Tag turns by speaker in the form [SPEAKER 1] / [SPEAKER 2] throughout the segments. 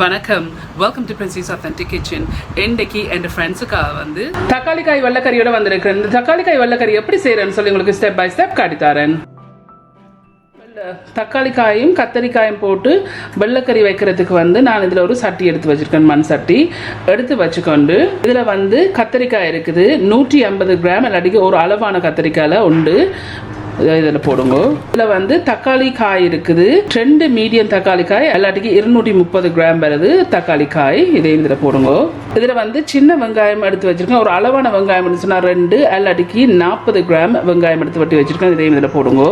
[SPEAKER 1] வணக்கம், welcome to Princy's Authentic Kitchen. இன்னைக்கு என் ஃப்ரெண்ட்ஸுக்காக வந்து தக்காளி காய் வெள்ளைக்கறியோட வந்திருக்கிறேன். இந்த தக்காளி காய் வெள்ளைக்கறி எப்படி செய்யறேன்னு சொல்லி உங்களுக்கு ஸ்டெப் பை ஸ்டெப் காட்டித்தரேன். தக்காளி காயும் கத்தரிக்காயும் போட்டு வெள்ளைக்கறி வைக்கிறதுக்கு வந்து நான் இதில் ஒரு சட்டி எடுத்து வச்சுருக்கேன். மண் சட்டி எடுத்து வச்சுக்கொண்டு இதில் வந்து கத்தரிக்காய் இருக்குது 150 கிராம். இல்லாட்டிக்கு ஒரு அளவான கத்தரிக்காயில் உண்டு. இதில் போடுங்க. இதில் வந்து தக்காளி காய் இருக்குது 2 மீடியம் தக்காளி காய், எல்லாத்துக்கு 230 கிராம் வருது தக்காளி காய். இதையும் இதில் போடுங்க. இதில் வந்து சின்ன வெங்காயம் எடுத்து வச்சிருக்கேன். ஒரு அளவான வெங்காயம் எடுத்துச்சுன்னா 2, எல்லாத்துக்கு 40 கிராம் வெங்காயம் எடுத்து வட்டி வச்சிருக்கேன். இதையும் இதில் போடுங்க.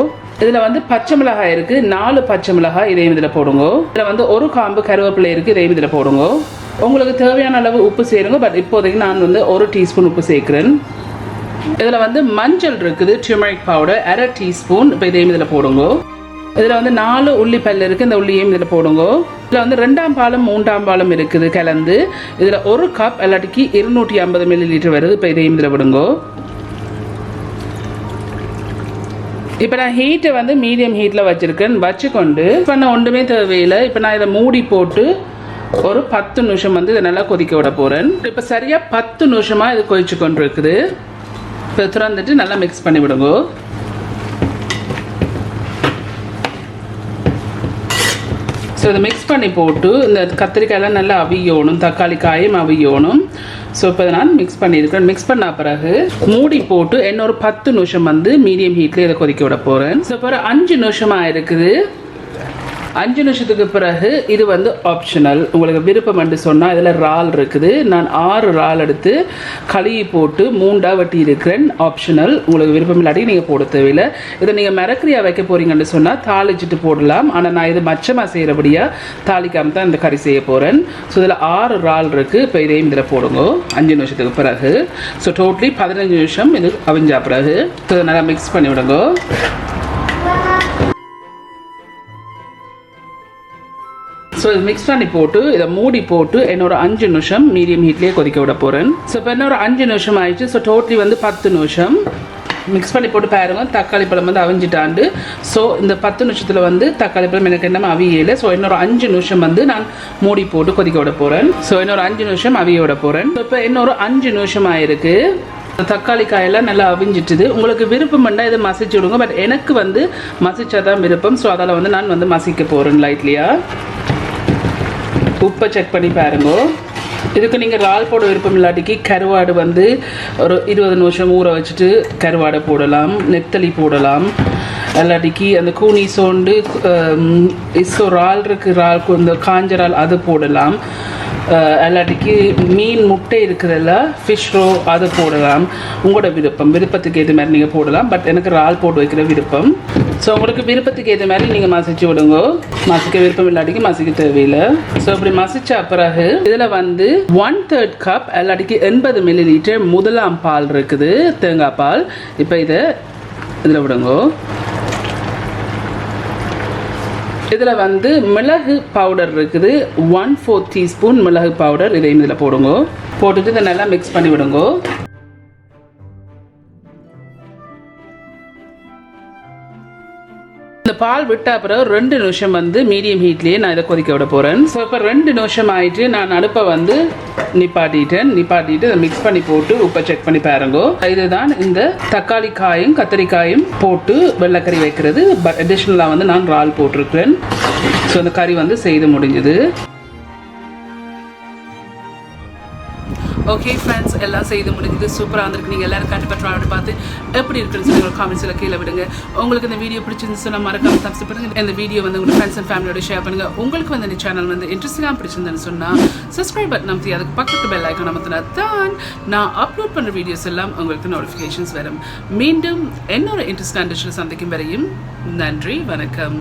[SPEAKER 1] இதில் வந்து பச்சை மிளகாய் இருக்குது, 4 பச்சை மிளகாய். இதையும் இதில் போடுங்க. இதில் வந்து ஒரு காம்பு கருவேப்பிலை இருக்குது. இதையும் இதில் போடுங்க. உங்களுக்கு தேவையான அளவு உப்பு சேருங்க. பட் இப்போதைக்கு நான் வந்து 1 டீஸ்பூன் உப்பு சேர்க்குறேன். இதில் வந்து மஞ்சள் இருக்குது, டர்மரிக் பவுடர் 1/2 டீஸ்பூன். இப்போ இதையும் இதில் போடுங்க. இதில் வந்து 4 உள்ளி பல் இருக்குது. இந்த உள்ளியையும் இதில் போடுங்க. இதில் வந்து 2ஆம் பாலும் 3ஆம் பாலும் இருக்குது கலந்து. இதில் 1 கப் எல்லாத்துக்கு 250 ml வருது. இப்போ இதையும் இதில் விடுங்க. இப்போ நான் ஹீட்டை வந்து மீடியம் ஹீட்டில் வச்சுருக்கேன். வச்சுக்கொண்டு இப்போ நான் ஒன்றுமே தேவையில்லை. இப்போ நான் இதை மூடி போட்டு ஒரு 10 நிமிஷம் வந்து இதை நல்லா கொதிக்க விட போகிறேன். இப்போ சரியாக 10 நிமிஷமாக இது கொதிச்சு கொண்டு இருக்குது. இப்போ திறந்துட்டு நல்லா மிக்ஸ் பண்ணி விடுங்க. ஸோ இதை மிக்ஸ் பண்ணி போட்டு இந்த கத்திரிக்காயெல்லாம் நல்லா அவியணும், தக்காளி காயும் அவியணும். ஸோ இப்போ இதை நான் மிக்ஸ் பண்ணியிருக்கேன். மிக்ஸ் பண்ண பிறகு மூடி போட்டு இன்னொரு 10 நிமிஷம் வந்து மீடியம் ஹீட்லேயே இதை கொதிக்க விட போகிறேன். ஸோ இப்போ 5 நிமிஷமாக இருக்குது. 5 நிமிஷத்துக்கு பிறகு இது வந்து ஆப்ஷனல். உங்களுக்கு விருப்பம் என்று சொன்னால் இதில் இறால் இருக்குது. நான் 6 இறால் எடுத்து கழுவி போட்டு 3ஆக வெட்டி இருக்கிறேன். ஆப்ஷனல். உங்களுக்கு விருப்பம் இல்லாட்டி நீங்கள் போட தேவையில்லை. இதை நீங்கள் மிரக்கறியாக வைக்க போகிறீங்கன்னு சொன்னால் தாளிச்சிட்டு போடலாம். ஆனால் நான் இது மச்சமாக செய்கிறபடியாக தாளிக்காமல் தான் இந்த கறி செய்ய போகிறேன். ஸோ இதில் 6 இறால் இருக்குது. இப்போ இதையும் இதில் போடுங்க 5 நிமிஷத்துக்கு பிறகு. ஸோ டோட்டலி 15 நிமிஷம் இது அவிஞ்சா பிறகு இதை நல்லா மிக்ஸ் பண்ணி விடுங்க. ஸோ இது மிக்ஸ் பண்ணி போட்டு இதை மூடி போட்டு என்னோட 5 நிமிஷம் மீடியம் ஹீட்லேயே கொதிக்க விட போகிறேன். ஸோ இப்போ என்னோட 5 நிமிஷம் ஆயிடுச்சு. ஸோ டோட்டலி வந்து 10 நிமிஷம் மிக்ஸ் பண்ணி போட்டு பாருங்க. தக்காளி பழம் வந்து அவிஞ்சிட்டாண்டு. ஸோ இந்த 10 நிமிஷத்தில் வந்து தக்காளி பழம் எனக்கு என்னமே அவியலை. ஸோ இன்னொரு 5 நிமிஷம் வந்து நான் மூடி போட்டு கொதிக்க விட போகிறேன். ஸோ இன்னொரு 5 நிமிஷம் அவிய விட போகிறேன். ஸோ இப்போ இன்னொரு 5 நிமிஷம் ஆயிருக்கு. தக்காளி காயெல்லாம் நல்லா அவிஞ்சிட்டுது. உங்களுக்கு விருப்பம் பண்ணால் இதை மசிச்சு விடுங்க. பட் எனக்கு வந்து மசிச்சா தான் விருப்பம். ஸோ அதில் வந்து நான் வந்து மசிக்க போகிறேன் லைட்லியா. உப்பை செக் பண்ணி பாருங்க. இதுக்கு நீங்கள் இறால் போட விருப்பம் இல்லாட்டிக்கு கருவாடு வந்து ஒரு 20 நிமிஷம் ஊற வச்சுட்டு கருவாடை போடலாம், நெத்தலி போடலாம். இல்லாட்டிக்கு அந்த கூனி சோண்டு இசோ இறால் இருக்குது, இறால் இந்த காஞ்ச இறால் அது போடலாம். எல்லாட்டிக்கு மீன் முட்டை இருக்குதுல்ல, ஃபிஷ் ரோ அது போடலாம். உங்களோட விருப்பத்துக்கு ஏற்ற மாதிரி நீங்கள் போடலாம். பட் எனக்கு இறால் போட்டு வைக்கிற விருப்பம். ஸோ உங்களுக்கு விருப்பத்துக்கு ஏற்ற மாதிரி நீங்கள் மசிச்சு விடுங்க. மசிக்க விருப்பம் இல்லாட்டிக்கு மசிக்க தேவையில்லை. ஸோ இப்படி மசிச்ச பிறகு இதில் வந்து 1/3 கப் எல்லாட்டிக்கு 80 ml முதலாம் பால் இருக்குது, தேங்காய் பால். இப்போ இதில் விடுங்க. இதில் வந்து மிளகு பவுடர் இருக்குது, 1/4 டீஸ்பூன் மிளகு பவுடர். இதையும் இதில் போடுங்க. போட்டுட்டு இதை நல்லா மிக்ஸ் பண்ணி விடுங்க. இந்த பால் விட்ட அப்புறம் 2 நிமிஷம் வந்து மீடியம் ஹீட்லேயே நான் இதை கொதிக்க விட போகிறேன். ஸோ இப்போ 2 நிமிஷம் ஆயிட்டு நான் அடுப்பை வந்து நிப்பாட்டிட்டு இதை மிக்ஸ் பண்ணி போட்டு உப்பை செக் பண்ணி பாருங்க. இதுதான் இந்த தக்காளி காயும் கத்தரிக்காயும் போட்டு வெள்ளைக்கறி வைக்கிறது. பட் அடிஷ்னலாக வந்து நான் இறால் போட்டிருக்கிறேன். ஸோ இந்த கறி வந்து செய்து முடிஞ்சுது. ஓகே ஃப்ரெண்ட்ஸ், எல்லாம் செய்து முடிஞ்சது. சூப்பராக இருந்திருக்கு. நீங்கள் எல்லாரும் கண்டிப்பாக ட்ரை பார்த்து எப்படி இருக்குன்னு சொல்லி உங்கள் காமெண்ட்ஸில் கீழே விடுங்க. உங்களுக்கு இந்த வீடியோ பிடிச்சிருந்து சொன்னால் மறக்காம தம்ஸ் பண்ணுங்க. இந்த வீடியோ வந்து உங்கள் ஃப்ரெண்ட்ஸ் அண்ட் ஃபேமிலியோட ஷேர் பண்ணுங்கள். உங்களுக்கு வந்து இந்த சேனல் வந்து இன்ட்ரெஸ்டிங்காக பிடிச்சிருந்தேன்னு சொன்னால் சப்ஸ்கிரைப் பட்டன் அமைத்தி அதுக்கு பக்கத்து பெல் ஐக்கான் அமைத்தினா தான் நான் அப்லோட் பண்ணுற வீடியோஸ் எல்லாம் உங்களுக்கு நோட்டிஃபிகேஷன்ஸ் வரும். மீண்டும் இன்னொரு இன்ட்ரெஸ்டான டிஷ்ஷில் சந்திக்கும் வரையும் நன்றி, வணக்கம்.